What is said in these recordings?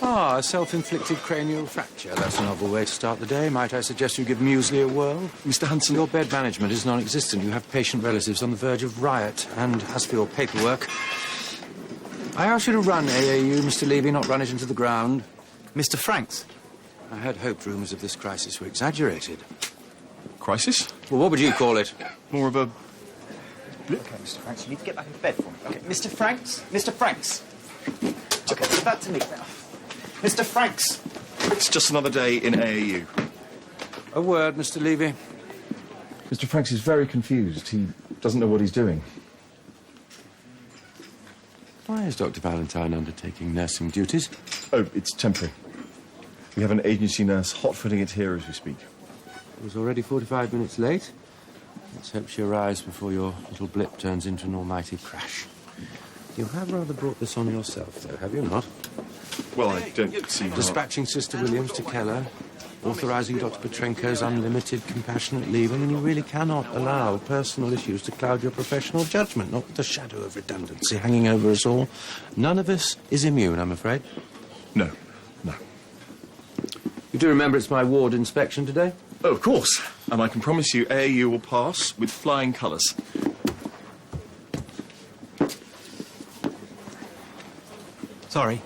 Ah, a self-inflicted cranial fracture. That's a novel way to start the day. Might I suggest you give muesli a whirl? Mr. Hanssen, your bed management is non-existent. You have patient relatives on the verge of riot. And as for your paperwork, I asked you to run AAU, Mr. Levy, not run it into the ground. Mr. Franks? I had hoped rumours of this crisis were exaggerated. Crisis? Well, what would you call it? More of a... Okay, Mr. Franks, you need to get back into bed for me. Okay, Mr. Franks? Mr. Franks! Okay, it's about to meet now. Mr. Franks! It's just another day in AAU. A word, Mr. Levy. Mr. Franks is very confused. He doesn't know what he's doing. Why is Dr. Valentine undertaking nursing duties? Oh, it's temporary. We have an agency nurse hot-footing it here as we speak. It was already 45 minutes late. Let's hope she arrives before your little blip turns into an almighty crash. You have rather brought this on yourself, though, have you not? Well, I don't see how... Dispatching Sister Williams to Keller, authorising Dr. Petrenko's unlimited compassionate leaving, and you really cannot allow personal issues to cloud your professional judgment, not with the shadow of redundancy hanging over us all. None of us is immune, I'm afraid. No. You do remember it's my ward inspection today? Oh, of course. And I can promise you AAU will pass with flying colours. Sorry.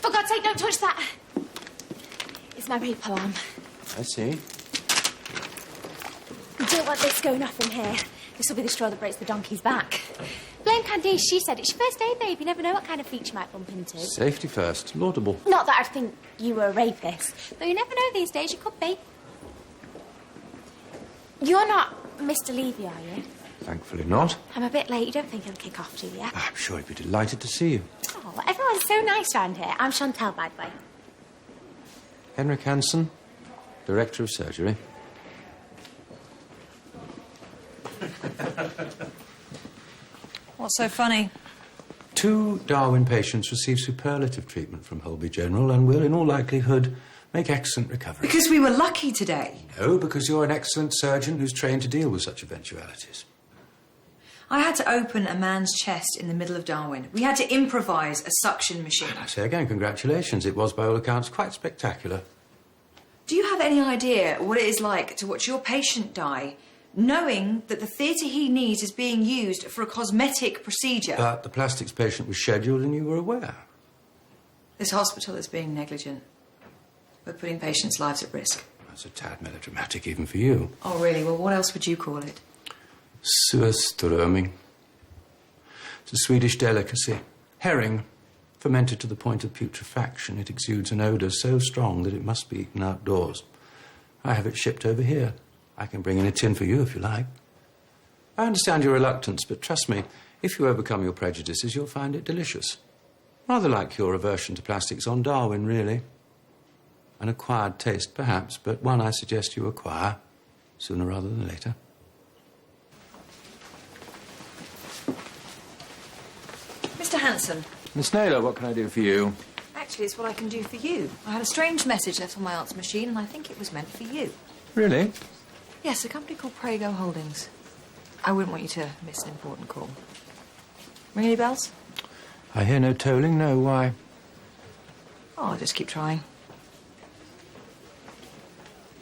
For God's sake, don't touch that. It's my rape alarm. I see. We don't want this going off in here. This will be the straw that breaks the donkey's back. Blame Candice, she said it's your first day, babe. You never know what kind of feat you might bump into. Safety first. Laudable. Not that I think you were a rapist, though you never know these days, you could be. You're not Mr. Levy, are you? Thankfully not. I'm a bit late. You don't think he'll kick off, do you? I'm sure he'd be delighted to see you. Oh, everyone's so nice round here. I'm Chantelle, by the way. Henrik Hanssen, Director of Surgery. What's so funny? 2 Darwin patients received superlative treatment from Holby General and will, in all likelihood, make excellent recovery. Because we were lucky today. No, because you're an excellent surgeon who's trained to deal with such eventualities. I had to open a man's chest in the middle of Darwin. We had to improvise a suction machine. And I say again, congratulations. It was, by all accounts, quite spectacular. Do you have any idea what it is like to watch your patient die, knowing that the theatre he needs is being used for a cosmetic procedure? But the plastics patient was scheduled and you were aware. This hospital is being negligent. We're putting patients' lives at risk. That's a tad melodramatic even for you. Oh, really? Well, what else would you call it? Surströmming. It's a Swedish delicacy. Herring, fermented to the point of putrefaction. It exudes an odour so strong that it must be eaten outdoors. I have it shipped over here. I can bring in a tin for you if you like. I understand your reluctance, but trust me, if you overcome your prejudices, you'll find it delicious. Rather like your aversion to plastics on Darwin, really. An acquired taste, perhaps, but one I suggest you acquire sooner rather than later. Mr. Hanssen. Miss Naylor, what can I do for you? Actually, it's what I can do for you. I had a strange message left on my aunt's machine, and I think it was meant for you. Really? Yes, a company called Prego Holdings. I wouldn't want you to miss an important call. Ring any bells? I hear no tolling, no. Why? Oh, I'll just keep trying.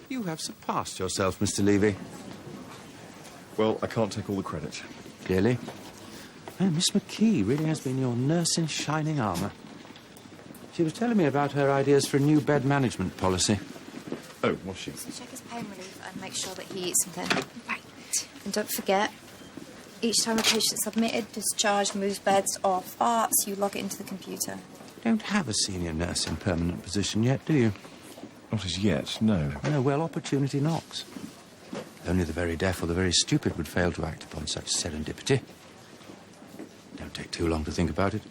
You have surpassed yourself, Mr. Levy. Well, I can't take all the credit. Clearly. Oh, Miss McKee really has been your nurse in shining armour. She was telling me about her ideas for a new bed management policy. Oh, was she? So check his pain relief and make sure that he eats something. Right. And don't forget, each time a patient's admitted, discharged, moves beds or farts, you log it into the computer. You don't have a senior nurse in permanent position yet, do you? Not as yet, no. No, well, opportunity knocks. Only the very deaf or the very stupid would fail to act upon such serendipity. Don't take too long to think about it.